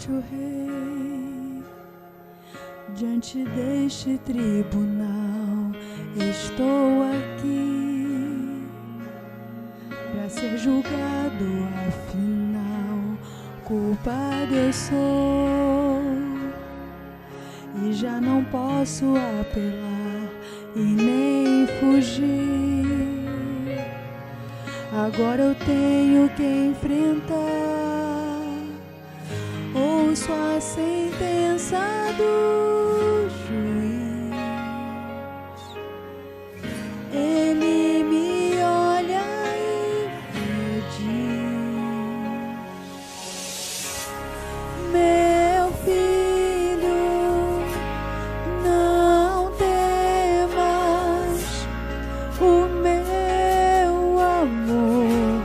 perante o Rei, diante deste tribunal, estou aqui para ser julgado, afinal, culpado eu sou. E já não posso apelar e nem fugir. Agora eu tenho que enfrentar. Ouço a sentença do juiz. Ele me olha e me diz: meu filho, não temas, o meu amor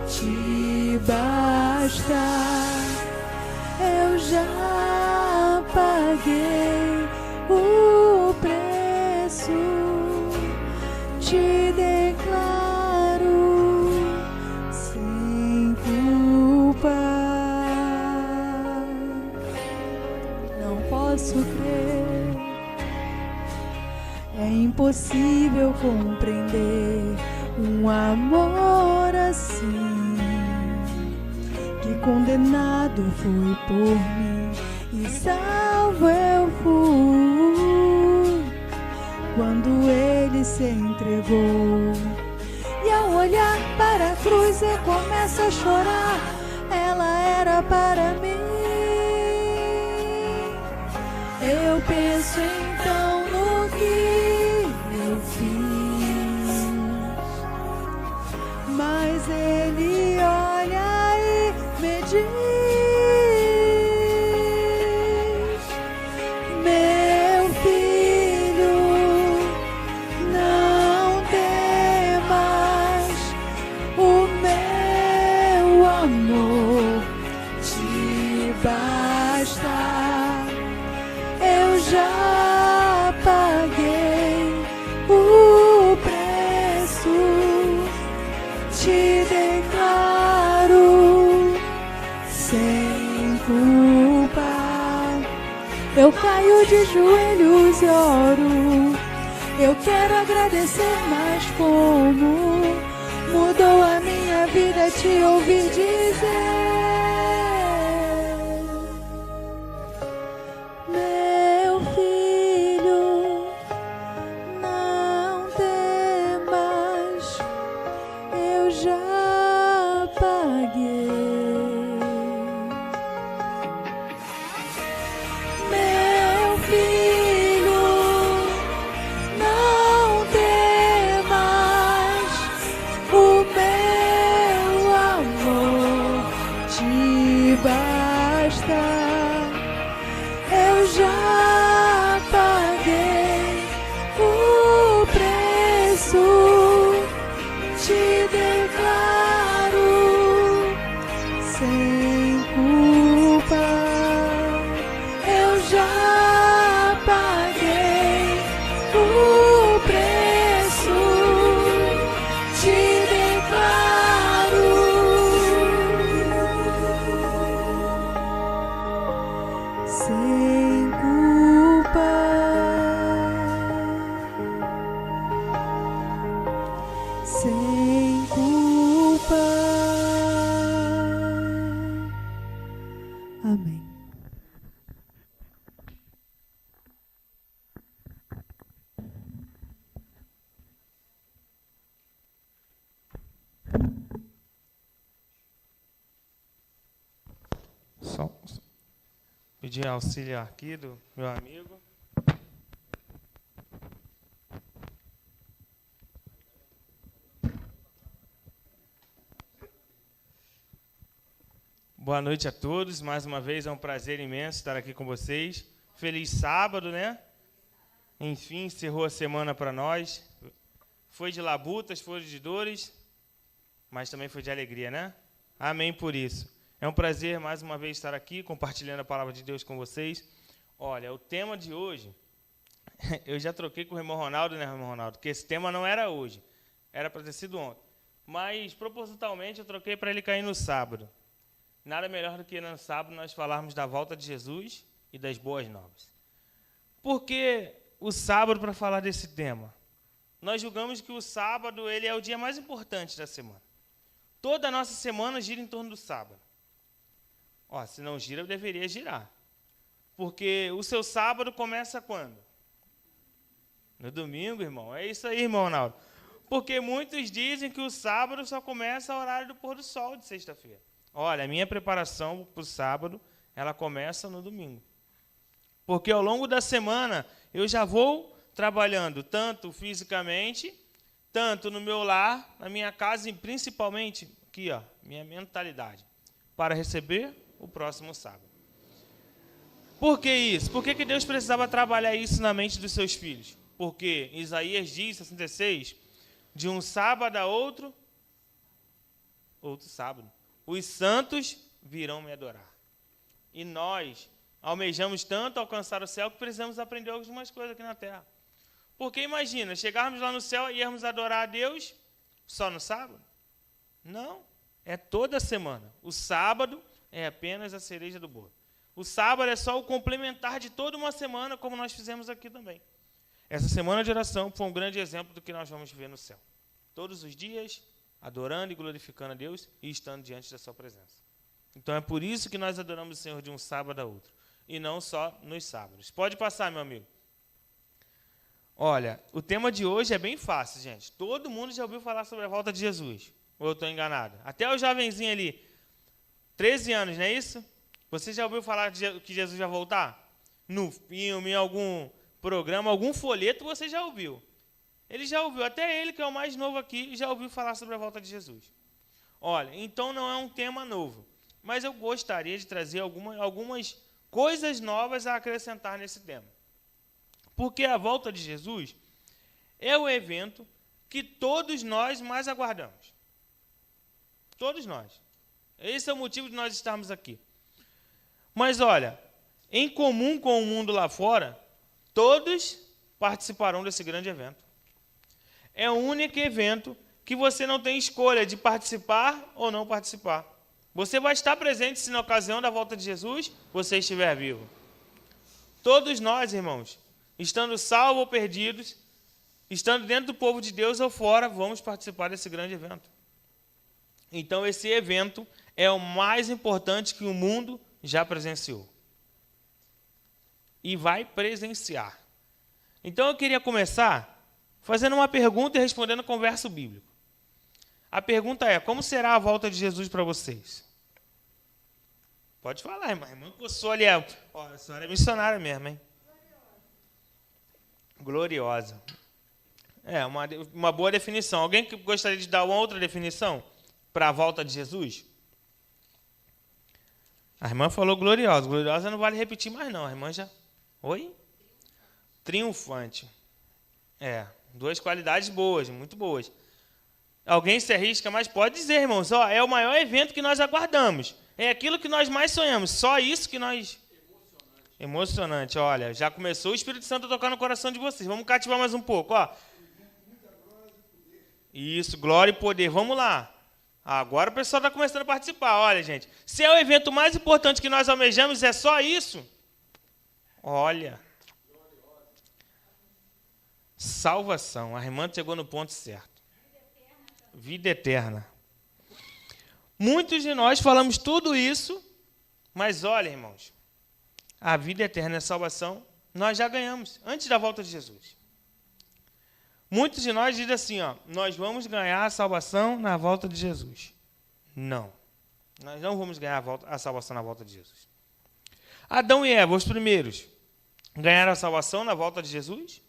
te basta. Eu já paguei o preço, te declaro sem culpa. Não posso crer, é impossível compreender um amor assim. Que condenado foi por mim e salvo eu fui quando ele se entregou. E ao olhar para a cruz eu começo a chorar. Ela era para mim. Eu penso então no que eu fiz, mas ele olha e me diz: meu filho, não temas, o meu amor te basta. Eu já paguei o preço, te declaro sem culpa. Eu caio de joelhos e oro. Eu quero agradecer, mas como mudou a minha vida te ouvir dizer: meu filho, não temas, eu já paguei. Meu filho, não temas, o meu amor te basta. Eu já paguei o preço, te declaro sem culpa. Eu já paguei o preço, te declaro sem culpa. Sem culpa. Amém. Só pedir auxílio aqui do meu amigo. Boa noite a todos. Mais uma vez é um prazer imenso estar aqui com vocês. Feliz sábado, né? Enfim, encerrou a semana para nós. Foi de labutas, foi de dores, mas também foi de alegria, né? Amém por isso. É um prazer, mais uma vez, estar aqui, compartilhando a palavra de Deus com vocês. Olha, o tema de hoje, eu já troquei com o irmão Ronaldo, né, irmão Ronaldo? Que esse tema não era hoje, era para ter sido ontem. Mas, propositalmente, eu troquei para ele cair no sábado. Nada melhor do que no sábado nós falarmos da volta de Jesus e das boas novas. Por que o sábado para falar desse tema? Nós julgamos que o sábado ele é o dia mais importante da semana. Toda a nossa semana gira em torno do sábado. Se não gira, deveria girar. Porque o seu sábado começa quando? No domingo, irmão. É isso aí, irmão Ronaldo. Porque muitos dizem que o sábado só começa ao horário do pôr do sol de sexta-feira. Olha, a minha preparação para o sábado, ela começa no domingo. Porque ao longo da semana, eu já vou trabalhando tanto fisicamente, tanto no meu lar, na minha casa e principalmente, aqui, minha mentalidade, para receber o próximo sábado. Por que isso? Por que Deus precisava trabalhar isso na mente dos seus filhos? Porque Isaías diz, 66, de um sábado a outro sábado, os santos virão me adorar. E nós almejamos tanto alcançar o céu que precisamos aprender algumas coisas aqui na terra. Porque imagina, chegarmos lá no céu e irmos adorar a Deus só no sábado? Não, é toda semana. O sábado é apenas a cereja do bolo. O sábado é só o complementar de toda uma semana, como nós fizemos aqui também. Essa semana de oração foi um grande exemplo do que nós vamos ver no céu. Todos os dias, adorando e glorificando a Deus e estando diante da sua presença. Então é por isso que nós adoramos o Senhor de um sábado a outro. E não só nos sábados. Pode passar, meu amigo. Olha, o tema de hoje é bem fácil, gente. Todo mundo já ouviu falar sobre a volta de Jesus. Ou eu estou enganado? Até o jovenzinho ali, 13 anos, não é isso? Você já ouviu falar que Jesus vai voltar? No filme, em algum programa, algum folheto, você já ouviu. Ele já ouviu, até ele, que é o mais novo aqui, já ouviu falar sobre a volta de Jesus. Olha, então não é um tema novo. Mas eu gostaria de trazer algumas coisas novas a acrescentar nesse tema. Porque a volta de Jesus é o evento que todos nós mais aguardamos. Todos nós. Esse é o motivo de nós estarmos aqui. Mas olha, em comum com o mundo lá fora, todos participarão desse grande evento. É o único evento que você não tem escolha de participar ou não participar. Você vai estar presente se na ocasião da volta de Jesus você estiver vivo. Todos nós, irmãos, estando salvos ou perdidos, estando dentro do povo de Deus ou fora, vamos participar desse grande evento. Então, esse evento é o mais importante que o mundo já presenciou. E vai presenciar. Então, eu queria começar fazendo uma pergunta e respondendo com verso bíblico. A pergunta é, como será a volta de Jesus para vocês? Pode falar, irmã. Irmã, eu sou ali, a senhora é missionária mesmo, hein? Gloriosa. É, uma boa definição. Alguém que gostaria de dar uma outra definição para a volta de Jesus? A irmã falou gloriosa. Gloriosa não vale repetir mais, não. A irmã já... Oi? Triunfante. Duas qualidades boas, muito boas. Alguém se arrisca, mas pode dizer, irmãos, é o maior evento que nós aguardamos. É aquilo que nós mais sonhamos. Só isso que nós... Emocionante, olha. Já começou o Espírito Santo a tocar no coração de vocês. Vamos cativar mais um pouco, Isso, glória e poder. Vamos lá. Agora o pessoal está começando a participar. Olha, gente. Se é o evento mais importante que nós almejamos, é só isso? Olha. Salvação. A irmã chegou no ponto certo. Vida eterna. Muitos de nós falamos tudo isso, mas olha, irmãos, a vida eterna e a salvação nós já ganhamos antes da volta de Jesus. Muitos de nós dizem assim, nós vamos ganhar a salvação na volta de Jesus. Não, nós não vamos ganhar a salvação na volta de Jesus. Adão e Eva, os primeiros, ganharam a salvação na volta de Jesus?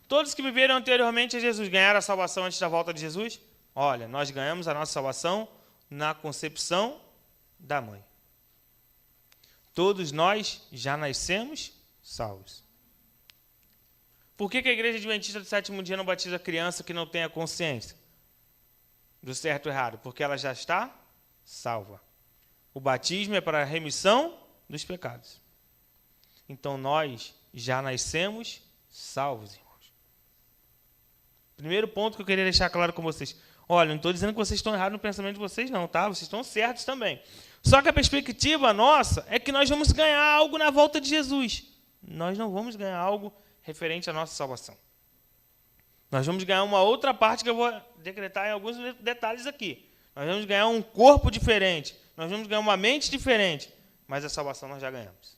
Todos que viveram anteriormente a Jesus ganharam a salvação antes da volta de Jesus? Olha, nós ganhamos a nossa salvação na concepção da mãe. Todos nós já nascemos salvos. Por que a Igreja Adventista do Sétimo Dia não batiza criança que não tenha consciência do certo e errado? Porque ela já está salva. O batismo é para a remissão dos pecados. Então nós já nascemos salvos, irmãos. Primeiro ponto que eu queria deixar claro com vocês. Olha, não estou dizendo que vocês estão errados no pensamento de vocês, não, tá? Vocês estão certos também. Só que a perspectiva nossa é que nós vamos ganhar algo na volta de Jesus. Nós não vamos ganhar algo referente à nossa salvação. Nós vamos ganhar uma outra parte que eu vou decretar em alguns detalhes aqui. Nós vamos ganhar um corpo diferente. Nós vamos ganhar uma mente diferente. Mas a salvação nós já ganhamos.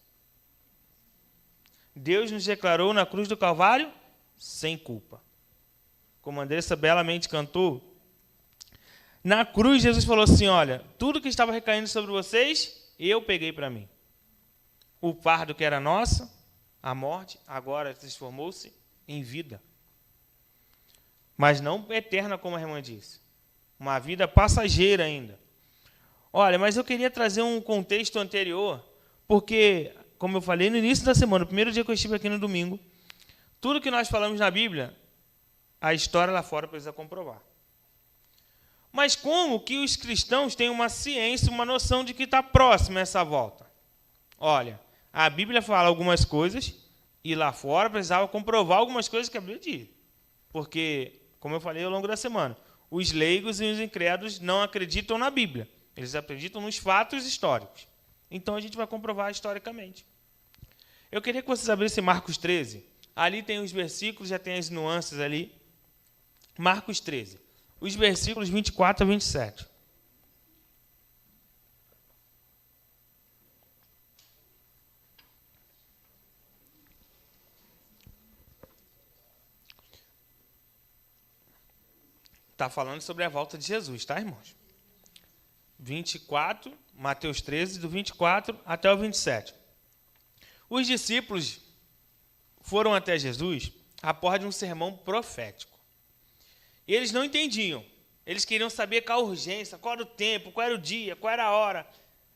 Deus nos declarou na cruz do Calvário sem culpa. Como a Andressa belamente cantou, na cruz Jesus falou assim, olha, tudo que estava recaindo sobre vocês, eu peguei para mim. O fardo que era nosso, a morte, agora transformou-se em vida. Mas não eterna, como a irmã disse. Uma vida passageira ainda. Olha, mas eu queria trazer um contexto anterior, porque, como eu falei no início da semana, o primeiro dia que eu estive aqui no domingo, tudo que nós falamos na Bíblia, a história lá fora precisa comprovar. Mas como que os cristãos têm uma ciência, uma noção de que está próxima essa volta? Olha, a Bíblia fala algumas coisas e lá fora precisava comprovar algumas coisas que a Bíblia diz. Porque, como eu falei ao longo da semana, os leigos e os incrédulos não acreditam na Bíblia. Eles acreditam nos fatos históricos. Então, a gente vai comprovar historicamente. Eu queria que vocês abrissem Marcos 13. Ali tem os versículos, já tem as nuances ali. Marcos 13. Os versículos 24 a 27. Está falando sobre a volta de Jesus, tá, irmãos? 24, Mateus 13, do 24 até o 27. Os discípulos foram até Jesus após de um sermão profético. E eles não entendiam. Eles queriam saber qual a urgência, qual era o tempo, qual era o dia, qual era a hora.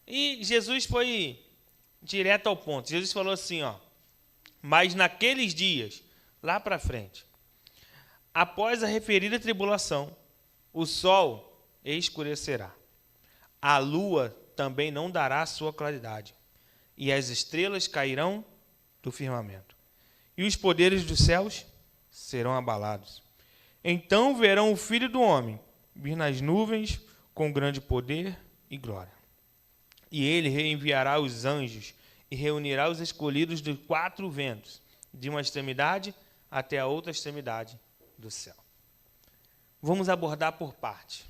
E Jesus foi direto ao ponto. Jesus falou assim, ó, mas naqueles dias, lá para frente, após a referida tribulação, o sol escurecerá. A lua também não dará sua claridade, e as estrelas cairão do firmamento, e os poderes dos céus serão abalados. Então verão o Filho do Homem vir nas nuvens com grande poder e glória. E ele reenviará os anjos e reunirá os escolhidos dos quatro ventos, de uma extremidade até a outra extremidade do céu. Vamos abordar por parte.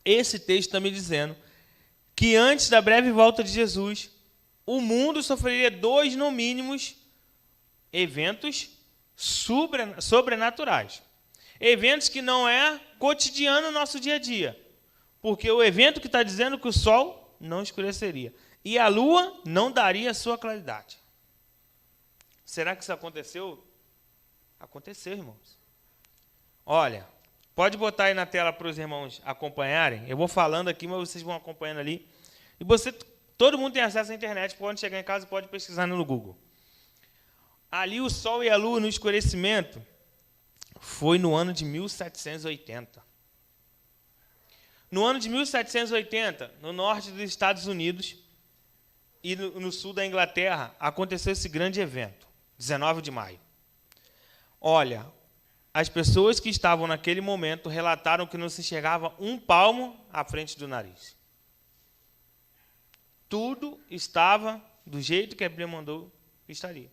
Esse texto está me dizendo que antes da breve volta de Jesus, o mundo sofreria dois, no mínimo, eventos sobrenaturais. Eventos que não é cotidiano no nosso dia a dia. Porque o evento que está dizendo que o sol não escureceria. E a lua não daria sua claridade. Será que isso aconteceu? Aconteceu, irmãos. Olha, pode botar aí na tela para os irmãos acompanharem. Eu vou falando aqui, mas vocês vão acompanhando ali. E todo mundo tem acesso à internet, pode chegar em casa e pode pesquisar no Google. Ali o sol e a lua no escurecimento foi no ano de 1780. No ano de 1780, no norte dos Estados Unidos e no sul da Inglaterra, aconteceu esse grande evento, 19 de maio. Olha, as pessoas que estavam naquele momento relataram que não se enxergava um palmo à frente do nariz. Tudo estava do jeito que a Bíblia mandou que estaria.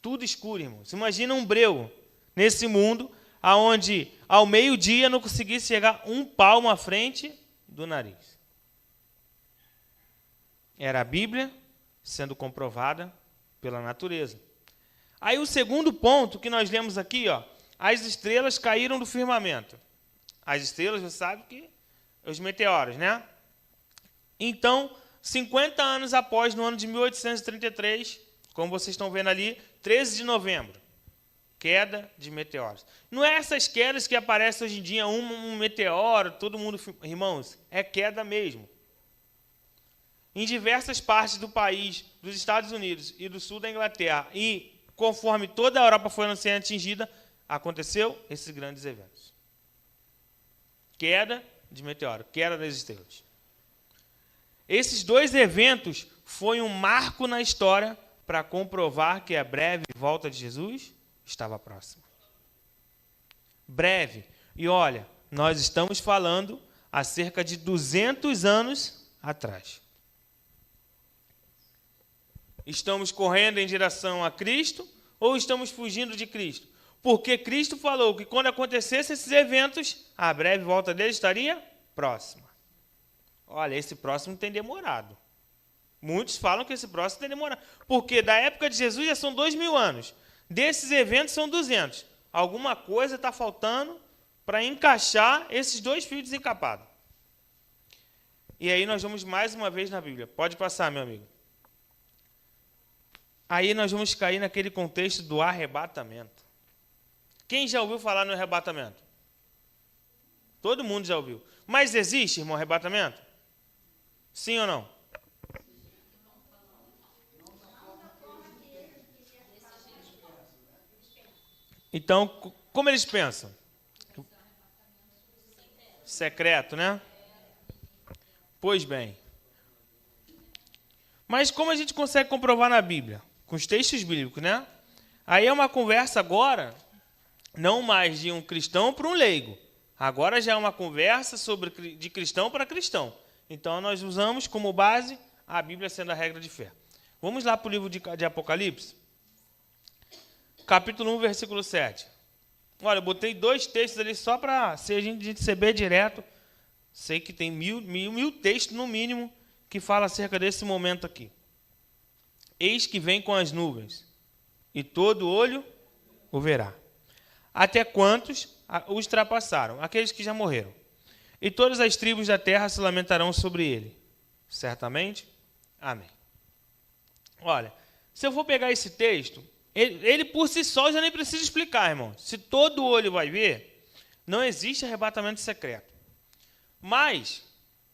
Tudo escuro, irmãos. Imagina um breu nesse mundo, onde ao meio-dia não conseguisse chegar um palmo à frente do nariz. Era a Bíblia sendo comprovada pela natureza. Aí o segundo ponto que nós lemos aqui, ó, as estrelas caíram do firmamento. As estrelas, você sabe que os meteoros, né? Então, 50 anos após, no ano de 1833, como vocês estão vendo ali, 13 de novembro, queda de meteoros. Não é essas quedas que aparecem hoje em dia, um meteoro, todo mundo... Irmãos, é queda mesmo. Em diversas partes do país, dos Estados Unidos e do sul da Inglaterra, e conforme toda a Europa foi sendo atingida, aconteceu esses grandes eventos. Queda de meteoro, queda das estrelas. Esses dois eventos foi um marco na história para comprovar que a breve volta de Jesus estava próxima. Breve. E olha, nós estamos falando há cerca de 200 anos atrás. Estamos correndo em direção a Cristo ou estamos fugindo de Cristo? Porque Cristo falou que quando acontecessem esses eventos, a breve volta dele estaria próxima. Olha, esse próximo tem demorado. Muitos falam que esse próximo tem demorado. Porque da época de Jesus já são 2000 anos. Desses eventos são 200. Alguma coisa está faltando para encaixar esses dois fios desencapados. E aí nós vamos mais uma vez na Bíblia. Pode passar, meu amigo. Aí nós vamos cair naquele contexto do arrebatamento. Quem já ouviu falar no arrebatamento? Todo mundo já ouviu. Mas existe, irmão, arrebatamento? Sim ou não? Então, como eles pensam? Secreto, né? Pois bem. Mas como a gente consegue comprovar na Bíblia? Com os textos bíblicos, né? Aí é uma conversa agora, não mais de um cristão para um leigo. Agora já é uma conversa de cristão para cristão. Então, nós usamos como base a Bíblia sendo a regra de fé. Vamos lá para o livro de Apocalipse. Capítulo 1, versículo 7. Olha, eu botei 2 textos ali só para a gente ser bem direto. Sei que tem mil textos, no mínimo, que fala acerca desse momento aqui. Eis que vem com as nuvens, e todo olho o verá. Até quantos os ultrapassaram? Aqueles que já morreram. E todas as tribos da terra se lamentarão sobre ele. Certamente? Amém. Olha, se eu for pegar esse texto, ele por si só já nem precisa explicar, irmão. Se todo olho vai ver, não existe arrebatamento secreto. Mas,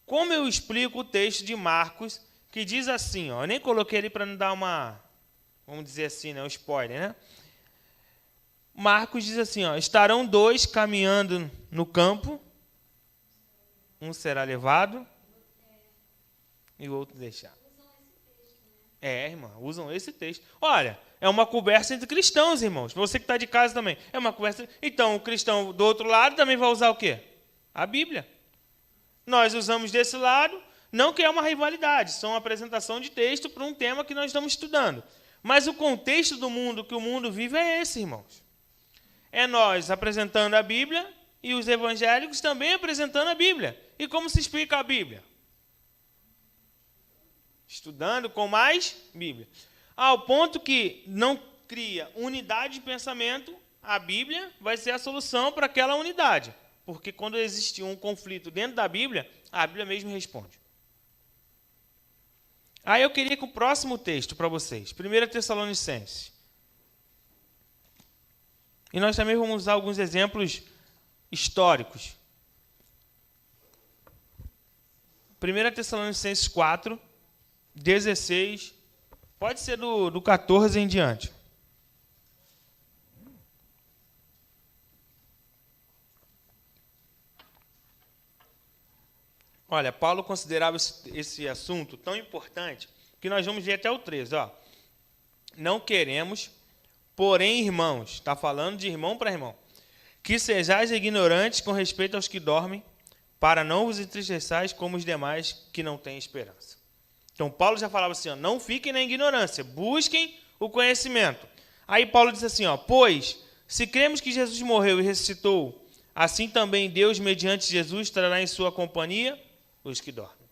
como eu explico o texto de Marcos, que diz assim, ó, eu nem coloquei ali para não dar uma, vamos dizer assim, né, um spoiler, né? Marcos diz assim, ó, estarão 2 caminhando no campo, um será levado e o outro deixado. Irmã, usam esse texto. Olha, é uma conversa entre cristãos, irmãos. Você que está de casa também. É uma conversa. Então, o cristão do outro lado também vai usar o quê? A Bíblia. Nós usamos desse lado, não que é uma rivalidade, são uma apresentação de texto para um tema que nós estamos estudando. Mas o contexto do mundo que o mundo vive é esse, irmãos. É nós apresentando a Bíblia e os evangélicos também apresentando a Bíblia. E como se explica a Bíblia? Estudando com mais Bíblia. Ao ponto que não cria unidade de pensamento, a Bíblia vai ser a solução para aquela unidade. Porque quando existe um conflito dentro da Bíblia, a Bíblia mesmo responde. Aí eu queria que o próximo texto para vocês, 1 Tessalonicenses. E nós também vamos usar alguns exemplos históricos. 1 Tessalonicenses 4, 16, pode ser do 14 em diante. Olha, Paulo considerava esse assunto tão importante que nós vamos ver até o 13. Ó. Não queremos, porém, irmãos, está falando de irmão para irmão, que sejais ignorantes com respeito aos que dormem, para não vos entristeçais como os demais que não têm esperança. Então, Paulo já falava assim, ó, não fiquem na ignorância, busquem o conhecimento. Aí Paulo diz assim, ó, pois, se cremos que Jesus morreu e ressuscitou, assim também Deus, mediante Jesus, trará em sua companhia os que dormem.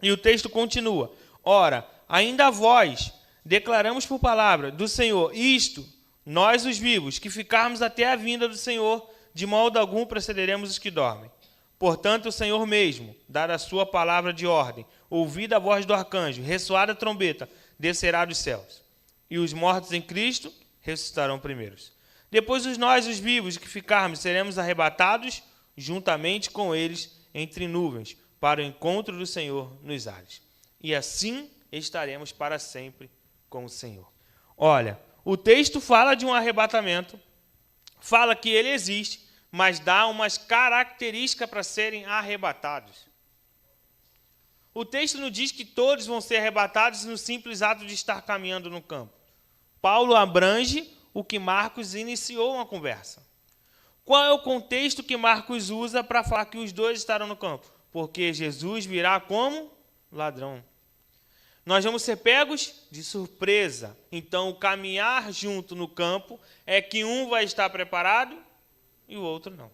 E o texto continua, ora, ainda vós declaramos por palavra do Senhor isto, nós os vivos, que ficarmos até a vinda do Senhor, de modo algum precederemos os que dormem. Portanto, o Senhor mesmo, dada a sua palavra de ordem, ouvida a voz do arcanjo, ressoada a trombeta, descerá dos céus. E os mortos em Cristo ressuscitarão primeiros. Depois nós, os vivos, que ficarmos, seremos arrebatados juntamente com eles entre nuvens, para o encontro do Senhor nos ares. E assim estaremos para sempre com o Senhor. Olha, o texto fala de um arrebatamento, fala que ele existe, mas dá umas características para serem arrebatados. O texto não diz que todos vão ser arrebatados no simples ato de estar caminhando no campo. Paulo abrange o que Marcos iniciou uma conversa. Qual é o contexto que Marcos usa para falar que os dois estarão no campo? Porque Jesus virá como ladrão. Nós vamos ser pegos de surpresa. Então, o caminhar junto no campo é que um vai estar preparado e o outro não.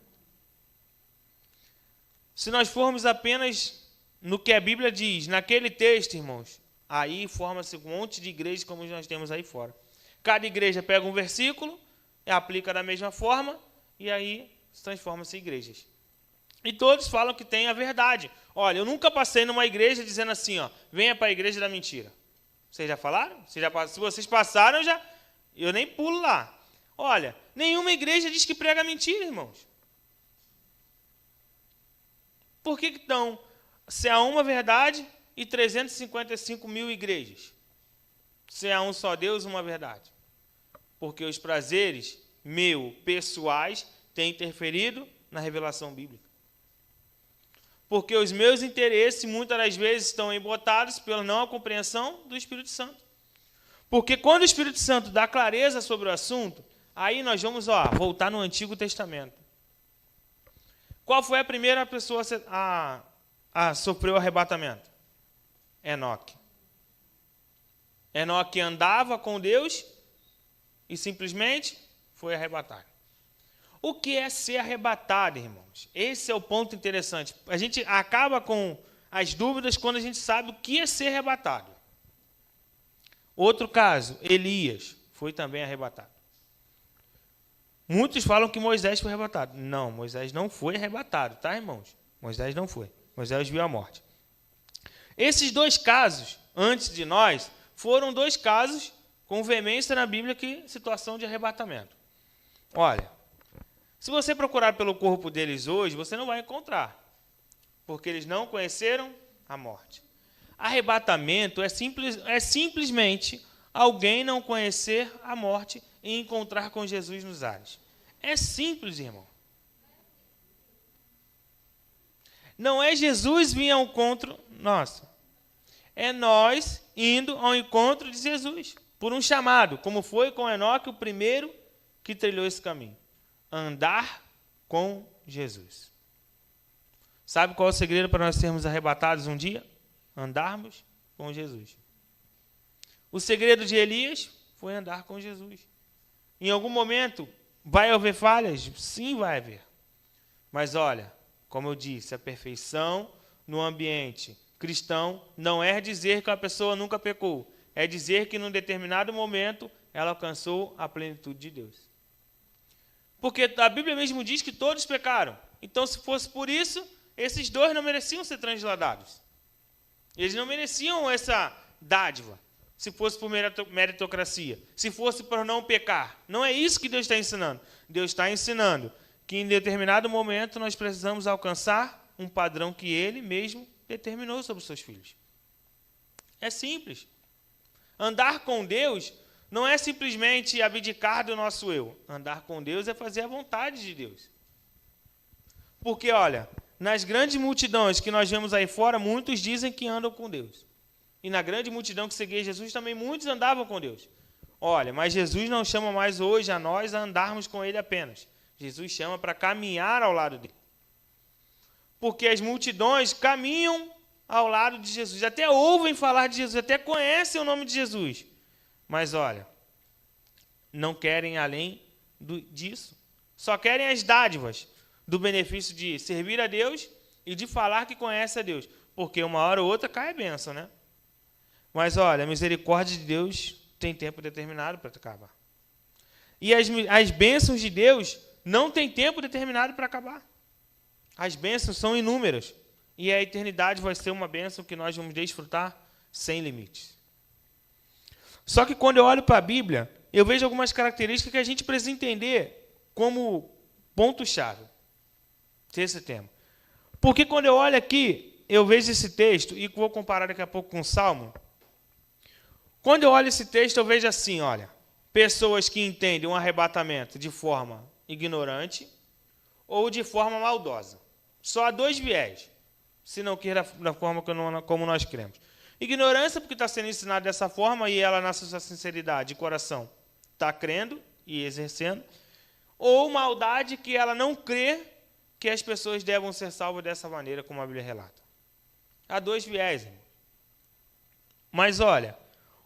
Se nós formos apenas no que a Bíblia diz, naquele texto, irmãos, aí forma-se um monte de igrejas como nós temos aí fora. Cada igreja pega um versículo, aplica da mesma forma, e aí se transforma-se em igrejas. E todos falam que tem a verdade. Olha, eu nunca passei numa igreja dizendo assim, ó, venha para a igreja da mentira. Vocês já falaram? Se vocês passaram, eu nem pulo lá. Olha, nenhuma igreja diz que prega mentira, irmãos. Por que então, se há uma verdade e 355 mil igrejas? Se há um só Deus, uma verdade. Porque os prazeres pessoais têm interferido na revelação bíblica. Porque os meus interesses, muitas das vezes, estão embotados pela não compreensão do Espírito Santo. Porque quando o Espírito Santo dá clareza sobre o assunto, aí nós vamos voltar no Antigo Testamento. Qual foi a primeira pessoa a sofrer o arrebatamento? Enoque. Enoque andava com Deus e simplesmente foi arrebatado. O que é ser arrebatado, irmãos? Esse é o ponto interessante. A gente acaba com as dúvidas quando a gente sabe o que é ser arrebatado. Outro caso, Elias foi também arrebatado. Muitos falam que Moisés foi arrebatado. Não, Moisés não foi arrebatado, tá, irmãos? Moisés não foi. Moisés viu a morte. Esses dois casos, antes de nós, foram dois casos com veemência na Bíblia que situação de arrebatamento. Olha, se você procurar pelo corpo deles hoje, você não vai encontrar, porque eles não conheceram a morte. Arrebatamento é simplesmente alguém não conhecer a morte e encontrar com Jesus nos ares. É simples, irmão. Não é Jesus vir ao encontro nosso. É nós indo ao encontro de Jesus, por um chamado, como foi com Enoque, o primeiro que trilhou esse caminho. Andar com Jesus. Sabe qual é o segredo para nós sermos arrebatados um dia? Andarmos com Jesus. O segredo de Elias foi andar com Jesus. Em algum momento, vai haver falhas? Sim, vai haver. Mas olha, como eu disse, a perfeição no ambiente cristão não é dizer que a pessoa nunca pecou. É dizer que, num determinado momento, ela alcançou a plenitude de Deus. Porque a Bíblia mesmo diz que todos pecaram. Então, se fosse por isso, esses dois não mereciam ser transladados. Eles não mereciam essa dádiva, se fosse por meritocracia, se fosse por não pecar. Não é isso que Deus está ensinando. Deus está ensinando que, em determinado momento, nós precisamos alcançar um padrão que Ele mesmo determinou sobre os seus filhos. É simples. Andar com Deus não é simplesmente abdicar do nosso eu. Andar com Deus é fazer a vontade de Deus. Porque, olha, nas grandes multidões que nós vemos aí fora, muitos dizem que andam com Deus. E na grande multidão que seguia Jesus, também muitos andavam com Deus. Olha, mas Jesus não chama mais hoje a nós a andarmos com Ele apenas. Jesus chama para caminhar ao lado dele. Porque as multidões caminham ao lado de Jesus, até ouvem falar de Jesus, até conhecem o nome de Jesus. Mas, olha, não querem além disso. Só querem as dádivas do benefício de servir a Deus e de falar que conhece a Deus. Porque uma hora ou outra cai a bênção, né? Mas, olha, a misericórdia de Deus tem tempo determinado para acabar. E as bênçãos de Deus não têm tempo determinado para acabar. As bênçãos são inúmeras. E a eternidade vai ser uma bênção que nós vamos desfrutar sem limites. Só que quando eu olho para a Bíblia, eu vejo algumas características que a gente precisa entender como ponto-chave desse tema. Porque quando eu olho aqui, eu vejo esse texto, e vou comparar daqui a pouco com o Salmo. Quando eu olho esse texto, eu vejo assim, olha, pessoas que entendem um arrebatamento de forma ignorante ou de forma maldosa. Só há dois viés, se não queira da forma como nós cremos. Ignorância, porque está sendo ensinado dessa forma e ela, na sua sinceridade de coração, está crendo e exercendo. ou maldade que ela não crê que as pessoas devam ser salvas dessa maneira, como a Bíblia relata. Há dois viés, irmão. Mas olha,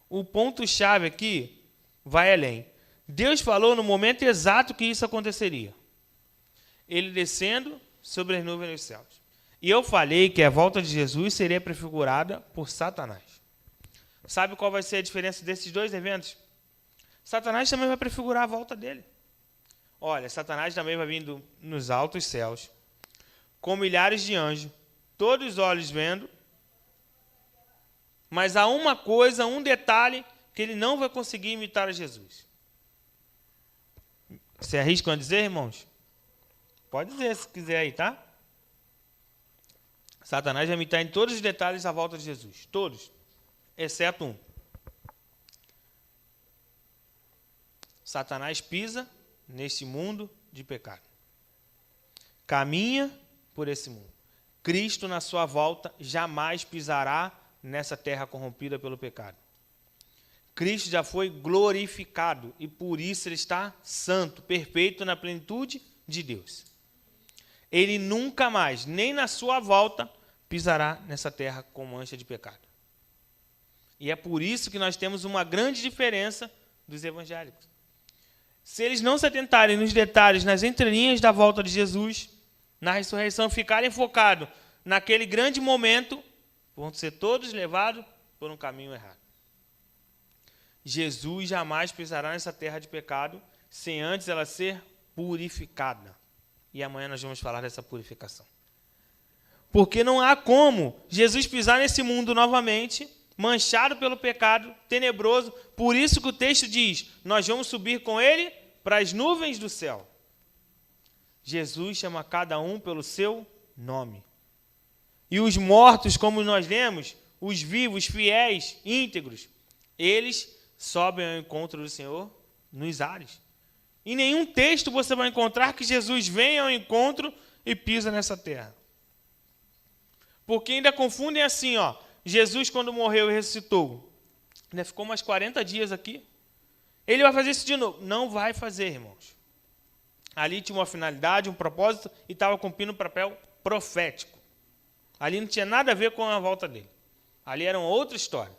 o ponto-chave aqui vai além. Deus falou no momento exato que isso aconteceria. Ele descendo sobre as nuvens dos céus. E eu falei que a volta de Jesus seria prefigurada por Satanás. Sabe qual vai ser a diferença desses dois eventos? Satanás também vai prefigurar a volta dele. Olha, Satanás também vai vindo nos altos céus, com milhares de anjos, todos os olhos vendo. Mas há uma coisa, um detalhe, que ele não vai conseguir imitar a Jesus. Você arrisca a dizer, irmãos? Pode dizer se quiser aí, tá? Satanás vai imitar em todos os detalhes a volta de Jesus. Todos. Exceto um. Satanás pisa neste mundo de pecado. Caminha por esse mundo. Cristo, na sua volta, jamais pisará nessa terra corrompida pelo pecado. Cristo já foi glorificado e por isso ele está santo, perfeito na plenitude de Deus. Ele nunca mais, nem na sua volta, pisará nessa terra com mancha de pecado. E é por isso que nós temos uma grande diferença dos evangélicos. Se eles não se atentarem nos detalhes, nas entrelinhas da volta de Jesus, na ressurreição, ficarem focados naquele grande momento, vão ser todos levados por um caminho errado. Jesus jamais pisará nessa terra de pecado sem antes ela ser purificada. E amanhã nós vamos falar dessa purificação. Porque não há como Jesus pisar nesse mundo novamente, manchado pelo pecado, tenebroso. Por isso que o texto diz, nós vamos subir com ele para as nuvens do céu. Jesus chama cada um pelo seu nome. E os mortos, como nós lemos, os vivos, fiéis, íntegros, eles sobem ao encontro do Senhor nos ares. Em nenhum texto você vai encontrar que Jesus vem ao encontro e pisa nessa terra. Porque ainda confundem assim, ó. Jesus, quando morreu e ressuscitou, ainda ficou mais 40 dias aqui. Ele vai fazer isso de novo. Não vai fazer, irmãos. Ali tinha uma finalidade, um propósito e estava cumprindo um papel profético. Ali não tinha nada a ver com a volta dele. Ali era uma outra história.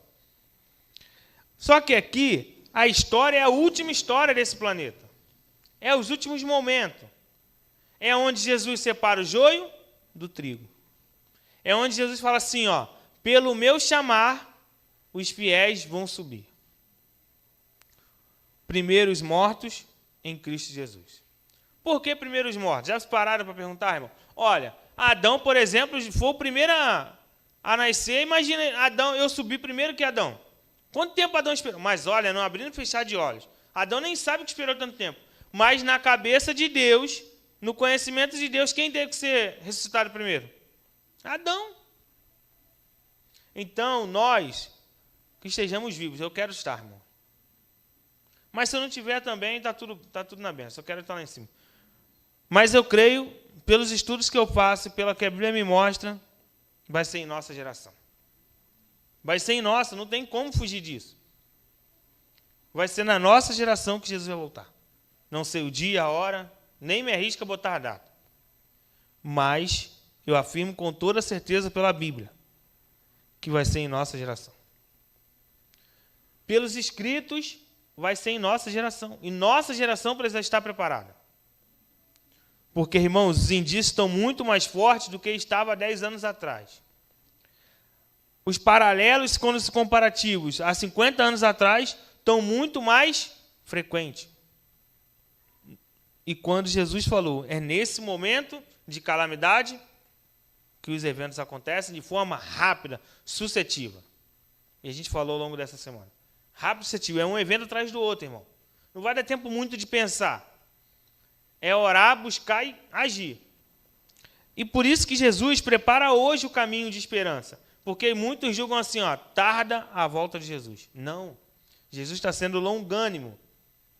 Só que aqui, a história é a última história desse planeta. É os últimos momentos. É onde Jesus separa o joio do trigo. É onde Jesus fala assim, ó, pelo meu chamar, os fiéis vão subir. Primeiro os mortos em Cristo Jesus. Por que primeiro os mortos? Já se pararam para perguntar, irmão? Olha, Adão, por exemplo, foi o primeiro a nascer. Imagina, Adão, eu subi primeiro que Adão. Quanto tempo Adão esperou? Mas olha, não abrindo e fechar de olhos. Adão nem sabe que esperou tanto tempo. Mas na cabeça de Deus, no conhecimento de Deus, quem teve que ser ressuscitado primeiro? Adão. Então, nós que estejamos vivos, eu quero estar, irmão. Mas se eu não tiver também, está tudo na benção. Eu quero estar lá em cima. Mas eu creio, pelos estudos que eu faço, pela que a Bíblia me mostra, vai ser em nossa geração. Vai ser em nossa, não tem como fugir disso. Vai ser na nossa geração que Jesus vai voltar. Não sei o dia, a hora, nem me arrisco a botar a data. Mas eu afirmo com toda certeza pela Bíblia que vai ser em nossa geração. Pelos escritos, vai ser em nossa geração. E nossa geração precisa estar preparada. Porque, irmãos, os indícios estão muito mais fortes do que estava há 10 anos atrás. Os paralelos, quando os comparativos há 50 anos atrás, estão muito mais frequentes. E quando Jesus falou, é nesse momento de calamidade que os eventos acontecem de forma rápida, sucessiva. E a gente falou ao longo dessa semana. Rápido, sucessivo, é um evento atrás do outro, irmão. Não vai dar tempo muito de pensar. É orar, buscar e agir. E por isso que Jesus prepara hoje o caminho de esperança. Porque muitos julgam assim, ó, tarda a volta de Jesus. Não. Jesus está sendo longânimo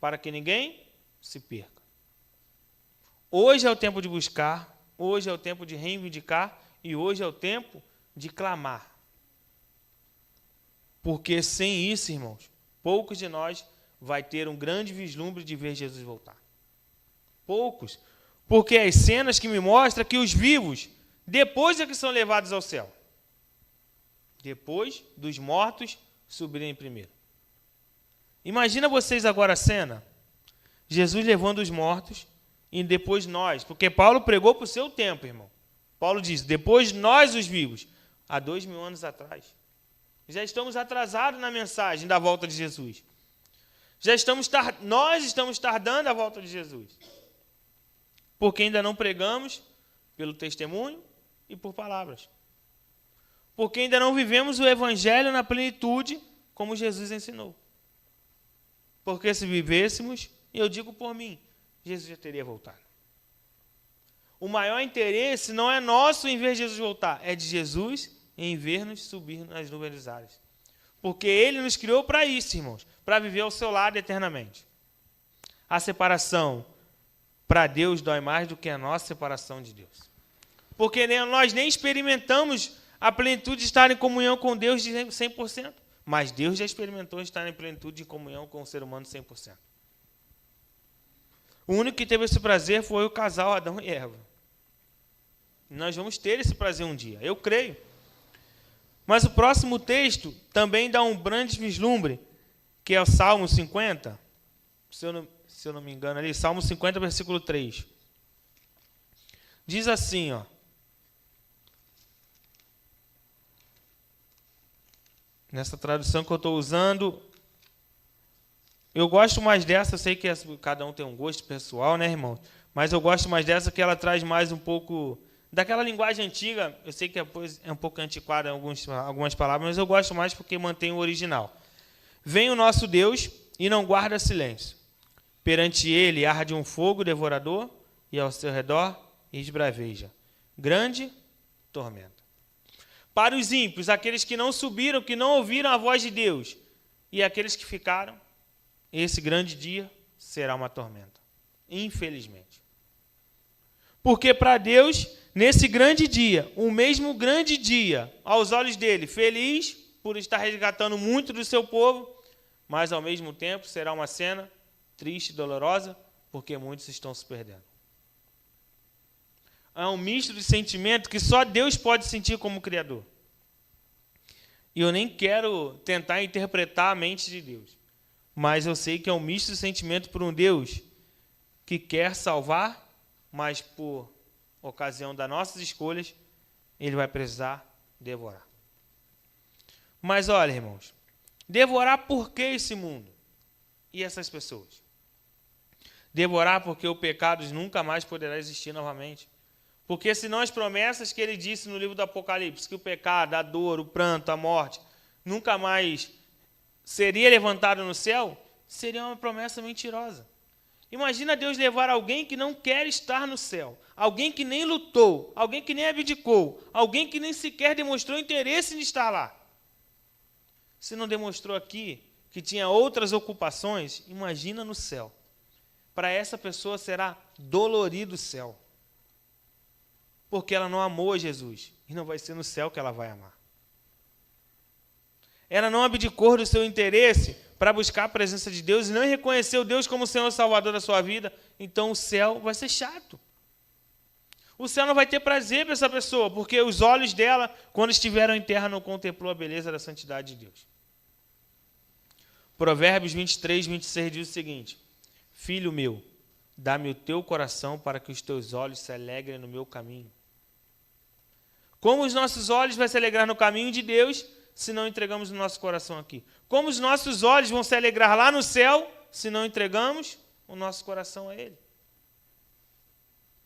para que ninguém se perca. Hoje é o tempo de buscar, hoje é o tempo de reivindicar e hoje é o tempo de clamar. Porque sem isso, irmãos, poucos de nós vai ter um grande vislumbre de ver Jesus voltar. Poucos. Porque as cenas que me mostram que os vivos, depois é que são levados ao céu. Depois dos mortos subirem primeiro. Imagina vocês agora a cena. Jesus levando os mortos e depois nós. Porque Paulo pregou para o seu tempo, irmão. Paulo diz, depois nós os vivos. Há 2000 anos atrás. Já estamos atrasados na mensagem da volta de Jesus. Nós estamos tardando a volta de Jesus. Porque ainda não pregamos pelo testemunho e por palavras. Porque ainda não vivemos o evangelho na plenitude como Jesus ensinou. Porque se vivêssemos, eu digo por mim, Jesus já teria voltado. O maior interesse não é nosso em ver Jesus voltar, é de Jesus em ver-nos subir nas nuvens dos ares. Porque Ele nos criou para isso, irmãos, para viver ao seu lado eternamente. A separação para Deus dói mais do que a nossa separação de Deus. Porque nós nem experimentamos a plenitude de estar em comunhão com Deus de 100%. Mas Deus já experimentou estar em plenitude de comunhão com o ser humano 100%. O único que teve esse prazer foi o casal Adão e Eva. Nós vamos ter esse prazer um dia, eu creio. Mas o próximo texto também dá um grande vislumbre, que é o Salmo 50, se eu não me engano ali, Salmo 50, versículo 3. Diz assim, ó. Nessa tradução que eu estou usando, eu gosto mais dessa, eu sei que cada um tem um gosto pessoal, né, irmão? Mas eu gosto mais dessa, que ela traz mais um pouco daquela linguagem antiga. Eu sei que é um pouco antiquada em algumas palavras, mas eu gosto mais porque mantém o original. Vem o nosso Deus e não guarda silêncio. Perante ele arde um fogo devorador e ao seu redor esbraveja. Grande tormenta. Para os ímpios, aqueles que não subiram, que não ouviram a voz de Deus, e aqueles que ficaram, esse grande dia será uma tormenta. Infelizmente. Porque para Deus, nesse grande dia, o mesmo grande dia, aos olhos dele, feliz por estar resgatando muito do seu povo, mas ao mesmo tempo será uma cena triste e dolorosa, porque muitos estão se perdendo. É um misto de sentimento que só Deus pode sentir como Criador. E eu nem quero tentar interpretar a mente de Deus, mas eu sei que é um misto de sentimento por um Deus que quer salvar, mas por ocasião das nossas escolhas, ele vai precisar devorar. Mas olha, irmãos, devorar por que esse mundo e essas pessoas? Devorar porque o pecado nunca mais poderá existir novamente. Porque senão as promessas que ele disse no livro do Apocalipse, que o pecado, a dor, o pranto, a morte, nunca mais seria levantado no céu, seria uma promessa mentirosa. Imagina Deus levar alguém que não quer estar no céu, alguém que nem lutou, alguém que nem abdicou, alguém que nem sequer demonstrou interesse em estar lá. Se não demonstrou aqui que tinha outras ocupações, imagina no céu. Para essa pessoa será dolorido o céu. Porque ela não amou Jesus. E não vai ser no céu que ela vai amar. Ela não abdicou do seu interesse para buscar a presença de Deus e não reconheceu Deus como Senhor e Salvador da sua vida. Então o céu vai ser chato. O céu não vai ter prazer para essa pessoa, porque os olhos dela, quando estiveram em terra, não contemplou a beleza da santidade de Deus. Provérbios 23, 26 diz o seguinte: Filho meu, dá-me o teu coração para que os teus olhos se alegrem no meu caminho. Como os nossos olhos vão se alegrar no caminho de Deus, se não entregamos o nosso coração aqui? Como os nossos olhos vão se alegrar lá no céu, se não entregamos o nosso coração a Ele?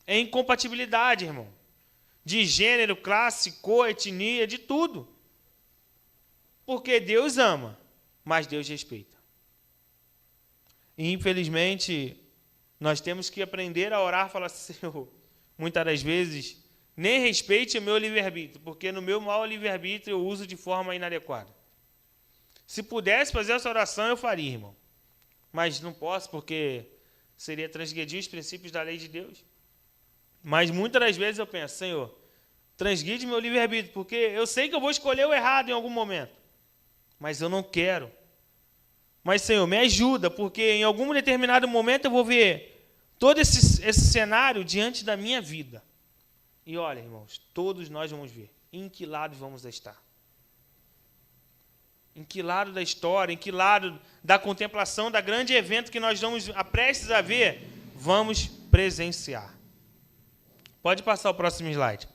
É incompatibilidade, irmão. De gênero, classe, cor, etnia, de tudo. Porque Deus ama, mas Deus respeita. E, infelizmente, nós temos que aprender a orar e falar assim: Senhor, muitas das vezes, nem respeite o meu livre-arbítrio, porque no meu mau livre-arbítrio eu uso de forma inadequada. Se pudesse fazer essa oração, eu faria, irmão. Mas não posso, porque seria transgredir os princípios da lei de Deus. Mas muitas das vezes eu penso: Senhor, transgride meu livre-arbítrio, porque eu sei que eu vou escolher o errado em algum momento, mas eu não quero. Mas, Senhor, me ajuda, porque em algum determinado momento eu vou ver todo esse cenário diante da minha vida. E olha, irmãos, todos nós vamos ver em que lado vamos estar. Em que lado da história, em que lado da contemplação, da grande evento que nós vamos prestes a ver, vamos presenciar. Pode passar o próximo slide.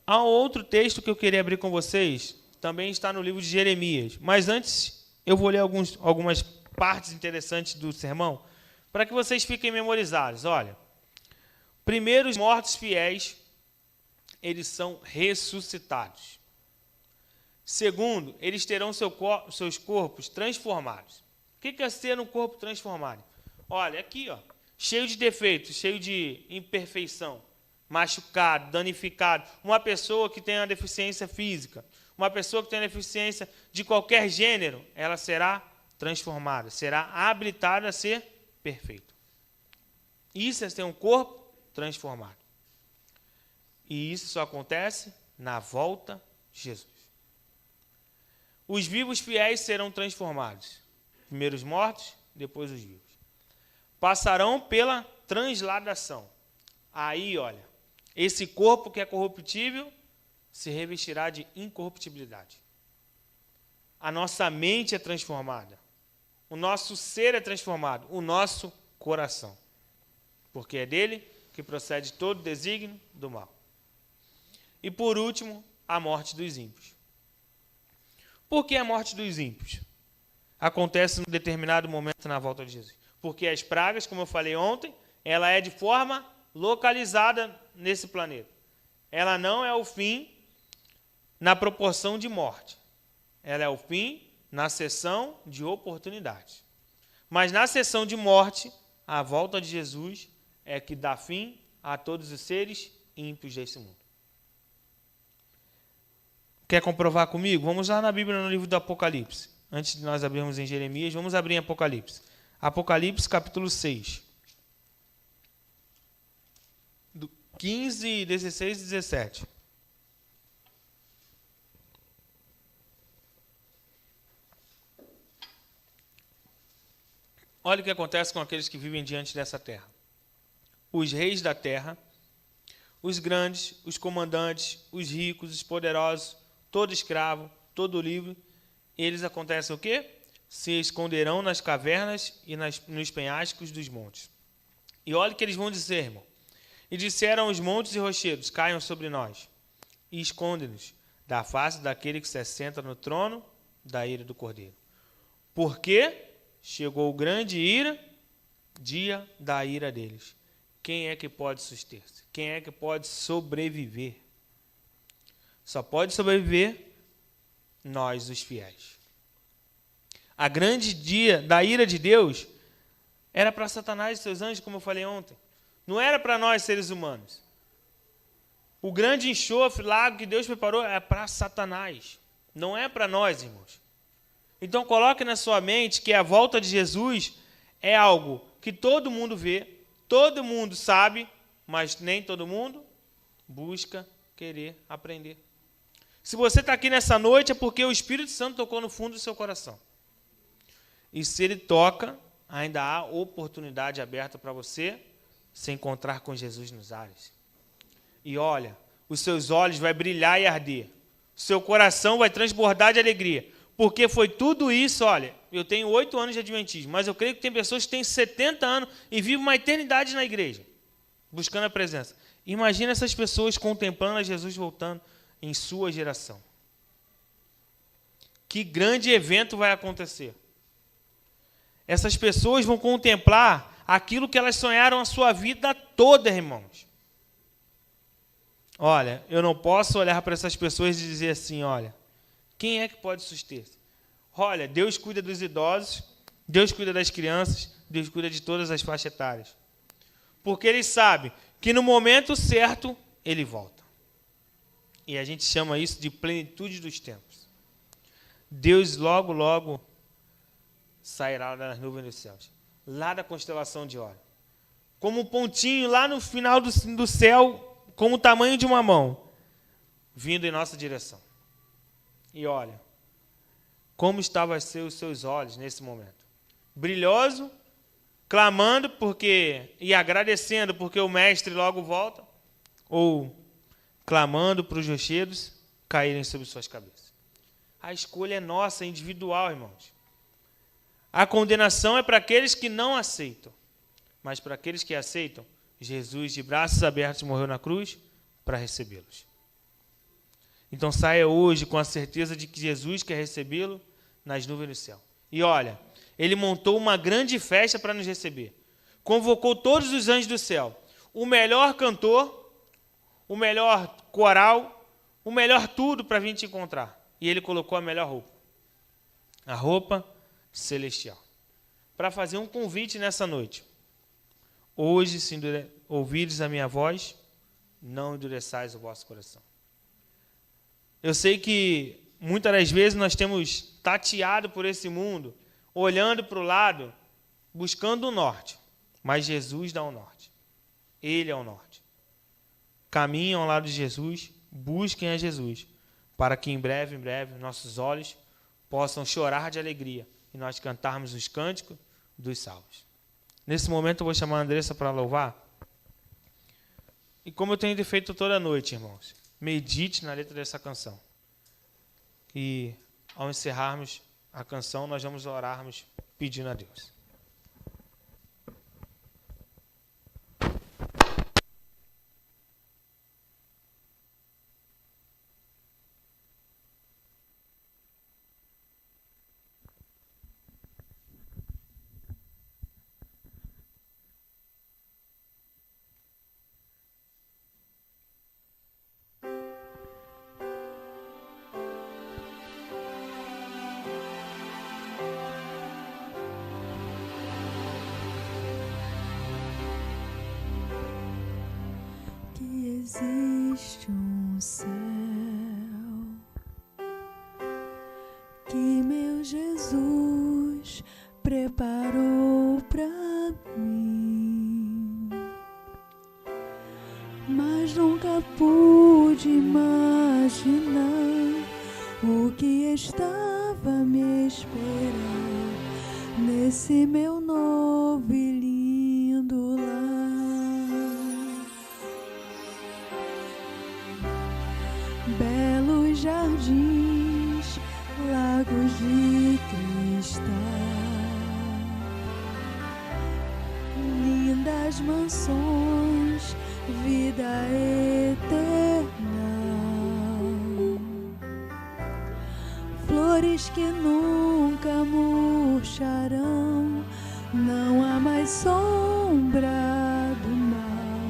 Há outro texto que eu queria abrir com vocês, também está no livro de Jeremias. Mas antes, eu vou ler algumas partes interessantes do sermão, para que vocês fiquem memorizados. Olha, primeiro, os mortos fiéis, eles são ressuscitados. Segundo, eles terão seus corpos transformados. O que é ser um corpo transformado? Olha, aqui, ó, cheio de defeitos, cheio de imperfeição, machucado, danificado. Uma pessoa que tem uma deficiência física, uma pessoa que tem uma deficiência de qualquer gênero, ela será transformada, será habilitada a ser perfeita. Isso é ter um corpo transformado. E isso só acontece na volta de Jesus. Os vivos fiéis serão transformados. Primeiro os mortos, depois os vivos. Passarão pela transladação. Aí, olha, esse corpo que é corruptível se revestirá de incorruptibilidade. A nossa mente é transformada. O nosso ser é transformado. O nosso coração. Porque é dele que procede todo desígnio do mal. E por último, a morte dos ímpios. Por que a morte dos ímpios acontece em um determinado momento na volta de Jesus? Porque as pragas, como eu falei ontem, ela é de forma localizada nesse planeta. Ela não é o fim na proporção de morte. Ela é o fim na seção de oportunidade. Mas na seção de morte, a volta de Jesus é que dá fim a todos os seres ímpios desse mundo. Quer comprovar comigo? Vamos lá na Bíblia, no livro do Apocalipse. Antes de nós abrirmos em Jeremias, vamos abrir em Apocalipse. Apocalipse, capítulo 6. Do 15, 16 e 17. Olha o que acontece com aqueles que vivem diante dessa terra. Os reis da terra, os grandes, os comandantes, os ricos, os poderosos, todo escravo, todo livre, eles acontecem o quê? Se esconderão nas cavernas e nos penhascos dos montes. E olha o que eles vão dizer, irmão. E disseram os montes e rochedos, caiam sobre nós, e esconde-nos da face daquele que se assenta no trono da ira do Cordeiro. Porque chegou o grande dia da ira deles. Quem é que pode suster-se? Quem é que pode sobreviver? Só pode sobreviver nós, os fiéis. A grande dia da ira de Deus era para Satanás e seus anjos, como eu falei ontem. Não era para nós, seres humanos. O grande enxofre, lago que Deus preparou é para Satanás. Não é para nós, irmãos. Então coloque na sua mente que a volta de Jesus é algo que todo mundo vê, todo mundo sabe, mas nem todo mundo busca querer aprender. Se você está aqui nessa noite é porque o Espírito Santo tocou no fundo do seu coração. E se ele toca, ainda há oportunidade aberta para você se encontrar com Jesus nos ares. E olha, os seus olhos vão brilhar e arder. O seu coração vai transbordar de alegria. Porque foi tudo isso, olha, eu tenho 8 anos de adventismo, mas eu creio que tem pessoas que têm 70 anos e vivem uma eternidade na igreja, buscando a presença. Imagina essas pessoas contemplando a Jesus voltando em sua geração. Que grande evento vai acontecer. Essas pessoas vão contemplar aquilo que elas sonharam a sua vida toda, irmãos. Olha, eu não posso olhar para essas pessoas e dizer assim, olha, quem é que pode suster-se? Olha, Deus cuida dos idosos, Deus cuida das crianças, Deus cuida de todas as faixas etárias. Porque Ele sabe que no momento certo, Ele volta. E a gente chama isso de plenitude dos tempos. Deus logo, logo sairá das nuvens dos céus, lá da constelação de Órion. Como um pontinho lá no final do céu, como o tamanho de uma mão, vindo em nossa direção. E olha, como estavam a ser os seus olhos nesse momento? Brilhoso clamando e agradecendo porque o mestre logo volta, ou clamando para os rochedos caírem sobre suas cabeças. A escolha é nossa, individual, irmãos. A condenação é para aqueles que não aceitam, mas para aqueles que aceitam, Jesus, de braços abertos, morreu na cruz para recebê-los. Então saia hoje com a certeza de que Jesus quer recebê-lo nas nuvens do céu. E olha, ele montou uma grande festa para nos receber. Convocou todos os anjos do céu, o melhor cantor, o melhor coral, o melhor tudo para vir te encontrar. E ele colocou a melhor roupa, a roupa celestial, para fazer um convite nessa noite. Hoje, se ouvires a minha voz, não endureçais o vosso coração. Eu sei que muitas das vezes nós temos tateado por esse mundo, olhando para o lado, buscando o norte. Mas Jesus dá o norte. Ele é o norte. Caminhem ao lado de Jesus, busquem a Jesus, para que em breve, nossos olhos possam chorar de alegria e nós cantarmos os cânticos dos salmos. Nesse momento eu vou chamar a Andressa para louvar. E como eu tenho feito toda noite, irmãos, medite na letra dessa canção. E ao encerrarmos a canção, nós vamos orarmos pedindo a Deus. Existe um céu que meu Jesus preparou pra mim, mas nunca pude imaginar o que estava me esperando nesse meu novo e lindo lar. Belos jardins, lagos de cristal, lindas mansões, vida eterna, flores que nunca murcharão, não há mais sombra do mal,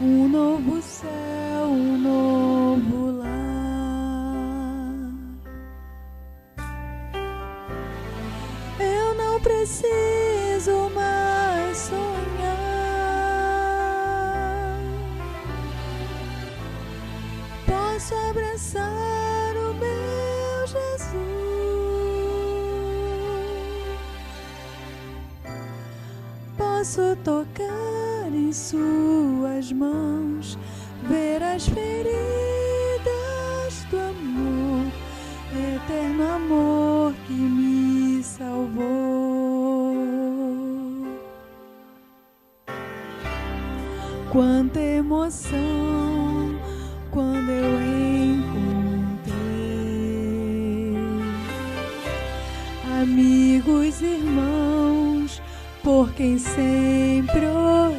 um novo céu, um novo lar. Eu não preciso mais sonhar, posso abraçar o meu Jesus, posso tocar em suas mãos, ver as feridas do amor, eterno amor que me salvou. Quanta emoção quando eu encontrei amigos, irmãos, por quem sempre orei.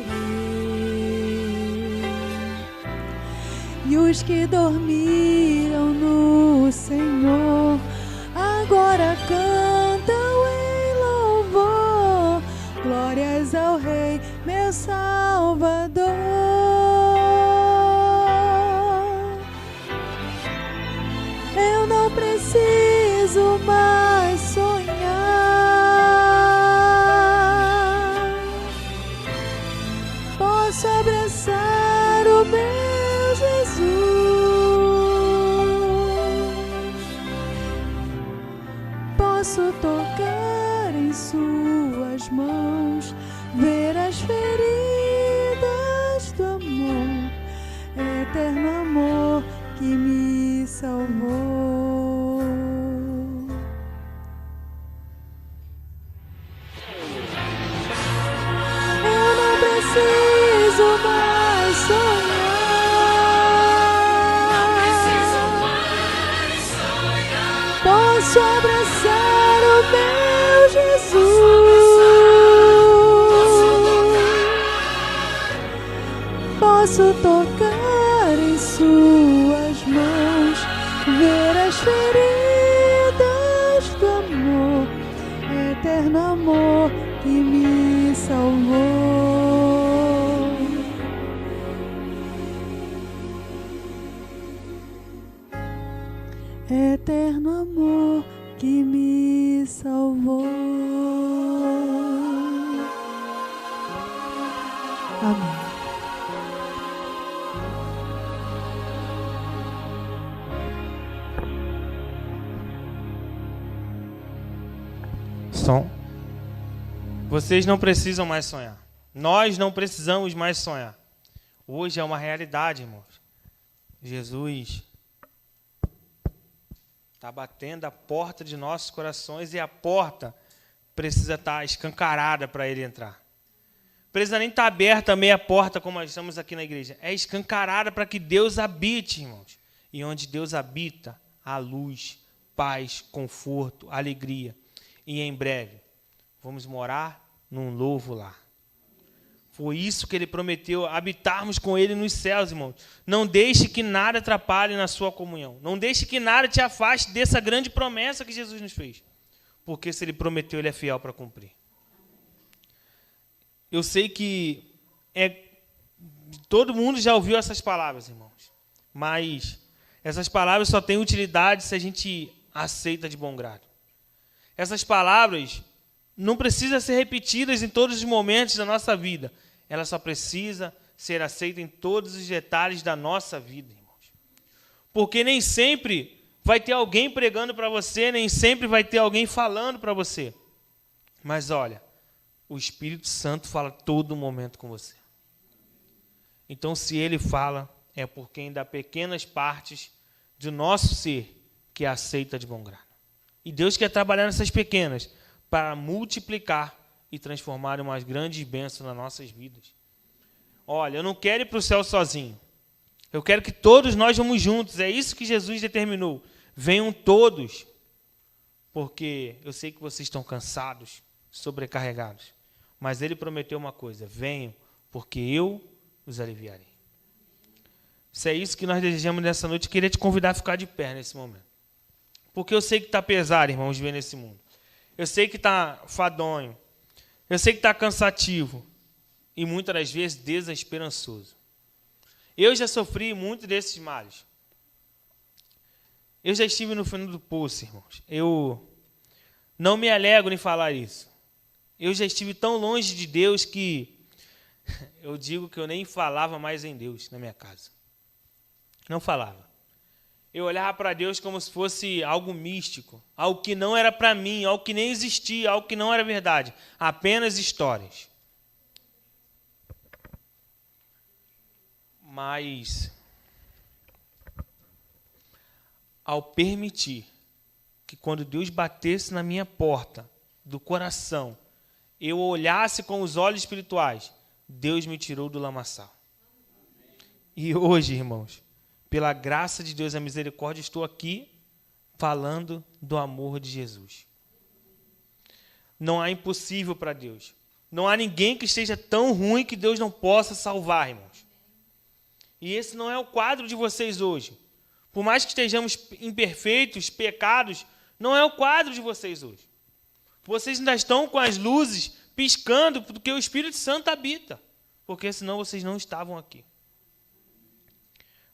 E os que dormiram no Senhor agora cantam em louvor. Glórias ao Rei, meu Salvador. Eu não preciso mais sonhar, posso abraçar o meu Jesus, posso tocar em suas mãos, ver as feridas do amor, eterno amor que me salvou. Posso abraçar o meu Jesus. Posso tocar em suas mãos, ver as feridas do amor, eterno amor que me salvou. Eterno amor que me salvou. Amém. Som. Vocês não precisam mais sonhar. Nós não precisamos mais sonhar. Hoje é uma realidade, irmãos. Jesus está batendo a porta de nossos corações e a porta precisa estar escancarada para Ele entrar. Precisa nem estar aberta a meia porta como nós estamos aqui na igreja. É escancarada para que Deus habite, irmãos. E onde Deus habita, há luz, paz, conforto, alegria. E em breve, vamos morar num novo lar. Foi isso que Ele prometeu, habitarmos com Ele nos céus, irmãos. Não deixe que nada atrapalhe na sua comunhão. Não deixe que nada te afaste dessa grande promessa que Jesus nos fez. Porque se Ele prometeu, Ele é fiel para cumprir. Eu sei que todo mundo já ouviu essas palavras, irmãos. Mas essas palavras só têm utilidade se a gente aceita de bom grado. Essas palavras não precisam ser repetidas em todos os momentos da nossa vida. Ela só precisa ser aceita em todos os detalhes da nossa vida, irmãos. Porque nem sempre vai ter alguém pregando para você, nem sempre vai ter alguém falando para você. Mas olha, o Espírito Santo fala todo momento com você. Então, se Ele fala, é porque ainda há pequenas partes do nosso ser que aceita de bom grado. E Deus quer trabalhar nessas pequenas para multiplicar e transformar em umas grandes bênçãos nas nossas vidas. Olha, eu não quero ir para o céu sozinho. Eu quero que todos nós vamos juntos. É isso que Jesus determinou. Venham todos, porque eu sei que vocês estão cansados, sobrecarregados. Mas Ele prometeu uma coisa: venham, porque eu os aliviarei. Se é isso que nós desejamos nessa noite, eu queria te convidar a ficar de pé nesse momento. Porque eu sei que está pesado, irmãos, viver nesse mundo. Eu sei que está fadonho. Eu sei que está cansativo. E muitas das vezes desesperançoso. Eu já sofri muito desses males. Eu já estive no fundo do poço, irmãos. Eu não me alegro em falar isso. Eu já estive tão longe de Deus que eu digo que eu nem falava mais em Deus na minha casa. Não falava. Eu olhava para Deus como se fosse algo místico, algo que não era para mim, algo que nem existia, algo que não era verdade, apenas histórias. Mas, ao permitir que quando Deus batesse na minha porta do coração, eu olhasse com os olhos espirituais, Deus me tirou do lamaçal. E hoje, irmãos, pela graça de Deus e a misericórdia, estou aqui falando do amor de Jesus. Não há impossível para Deus. Não há ninguém que esteja tão ruim que Deus não possa salvar, irmãos. E esse não é o quadro de vocês hoje. Por mais que estejamos imperfeitos, pecados, não é o quadro de vocês hoje. Vocês ainda estão com as luzes piscando porque o Espírito Santo habita. Porque senão vocês não estavam aqui.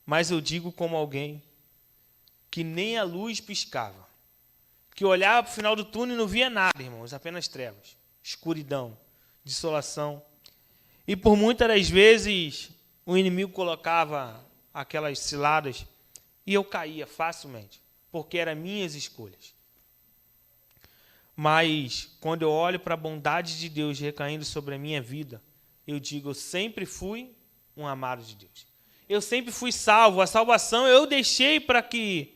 Mas eu digo como alguém que nem a luz piscava, que olhava para o final do túnel e não via nada, irmãos, apenas trevas, escuridão, desolação. E por muitas das vezes o inimigo colocava aquelas ciladas e eu caía facilmente, porque eram minhas escolhas. Mas quando eu olho para a bondade de Deus recaindo sobre a minha vida, eu digo, eu sempre fui um amado de Deus. Eu sempre fui salvo. A salvação eu deixei para que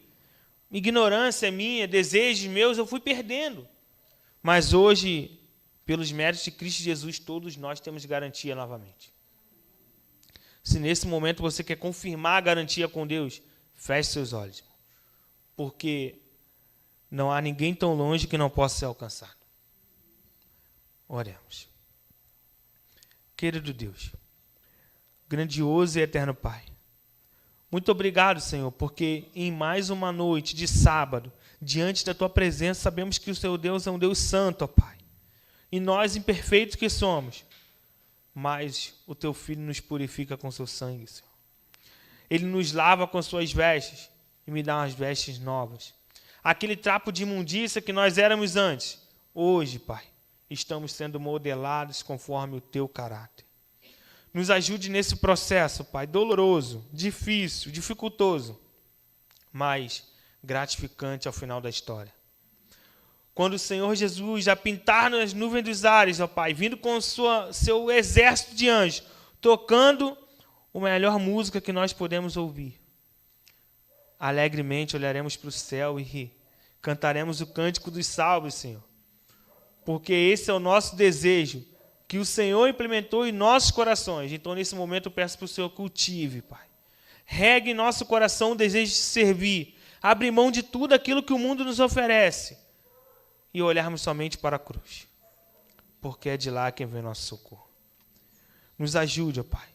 ignorância minha, desejos meus, eu fui perdendo. Mas hoje, pelos méritos de Cristo Jesus, todos nós temos garantia novamente. Se nesse momento você quer confirmar a garantia com Deus, feche seus olhos. Porque Não há ninguém tão longe que não possa ser alcançado. Oremos. Querido Deus, grandioso e eterno Pai, muito obrigado, Senhor, porque em mais uma noite de sábado, diante da Tua presença, sabemos que o Seu Deus é um Deus santo, ó Pai. E nós, imperfeitos que somos, mas o Teu Filho nos purifica com Seu sangue, Senhor. Ele nos lava com Suas vestes e me dá umas vestes novas. Aquele trapo de imundícia que nós éramos antes, hoje, Pai, estamos sendo modelados conforme o Teu caráter. Nos ajude nesse processo, Pai, doloroso, difícil, dificultoso, mas gratificante ao final da história. Quando o Senhor Jesus já pintar nas nuvens dos ares, ó Pai, vindo com seu exército de anjos, tocando a melhor música que nós podemos ouvir. Alegremente olharemos para o céu e cantaremos o cântico dos salvos, Senhor. Porque esse é o nosso desejo, que o Senhor implementou em nossos corações. Então, nesse momento, eu peço para o Senhor cultive, Pai. Regue em nosso coração o desejo de servir. Abre mão de tudo aquilo que o mundo nos oferece. E olharmos somente para a cruz. Porque é de lá quem vem nosso socorro. Nos ajude, ó Pai,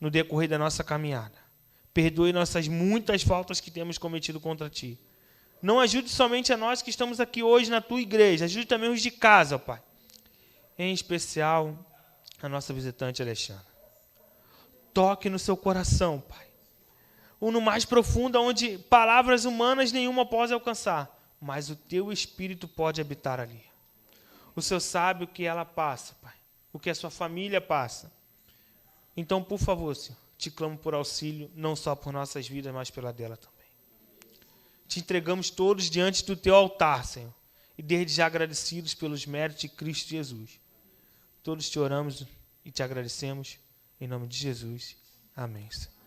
no decorrer da nossa caminhada. Perdoe nossas muitas faltas que temos cometido contra Ti. Não ajude somente a nós que estamos aqui hoje na Tua igreja. Ajude também os de casa, ó Pai. Em especial, a nossa visitante Alexandra. Toque no seu coração, Pai. Ou no mais profundo, onde palavras humanas nenhuma pode alcançar. Mas o Teu Espírito pode habitar ali. O Senhor sabe o que ela passa, Pai. O que a sua família passa. Então, por favor, Senhor, te clamo por auxílio, não só por nossas vidas, mas pela dela também. Te entregamos todos diante do Teu altar, Senhor. E desde já agradecidos pelos méritos de Cristo Jesus. Todos te oramos e te agradecemos. Em nome de Jesus. Amém, Senhor.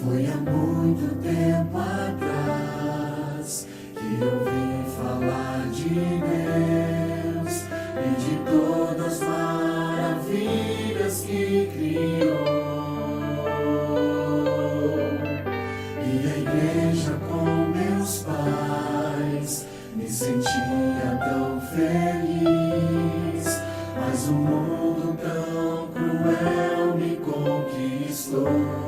Foi há muito tempo atrás que ouvi falar de Deus e de todas as maravilhas que criou. E a igreja com meus pais me sentia tão feliz, mas o mundo tão cruel me conquistou.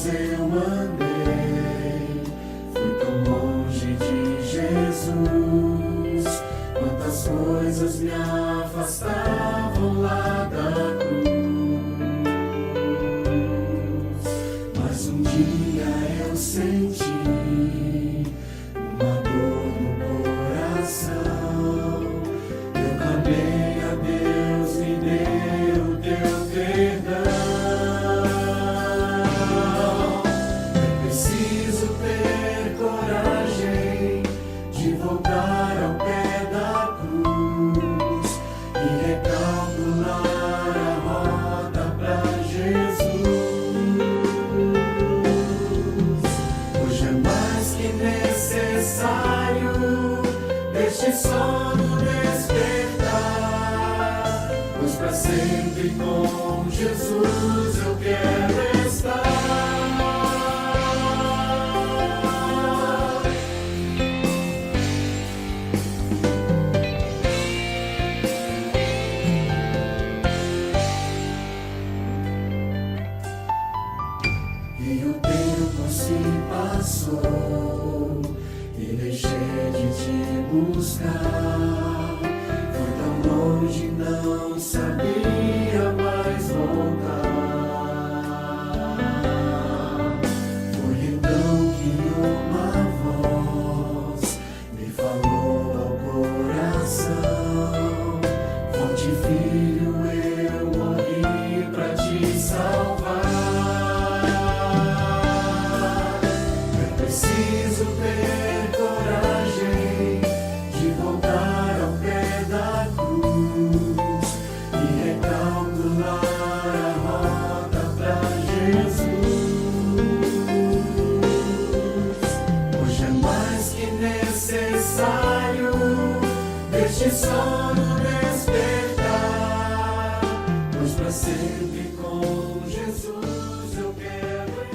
Eu andei, fui tão longe de Jesus, quantas coisas me afastavam lá da cruz. Mas um dia eu senti uma dor no coração. Eu clamei a Deus, me deu Teu perdão. Sono despertar, pois para sempre com Jesus eu quero estar. E o tempo se passou e deixei de te buscar. Foi tão longe, não sabia mais voltar. Foi então que uma voz me necessário deste sono despertar, pois para sempre com Jesus eu quero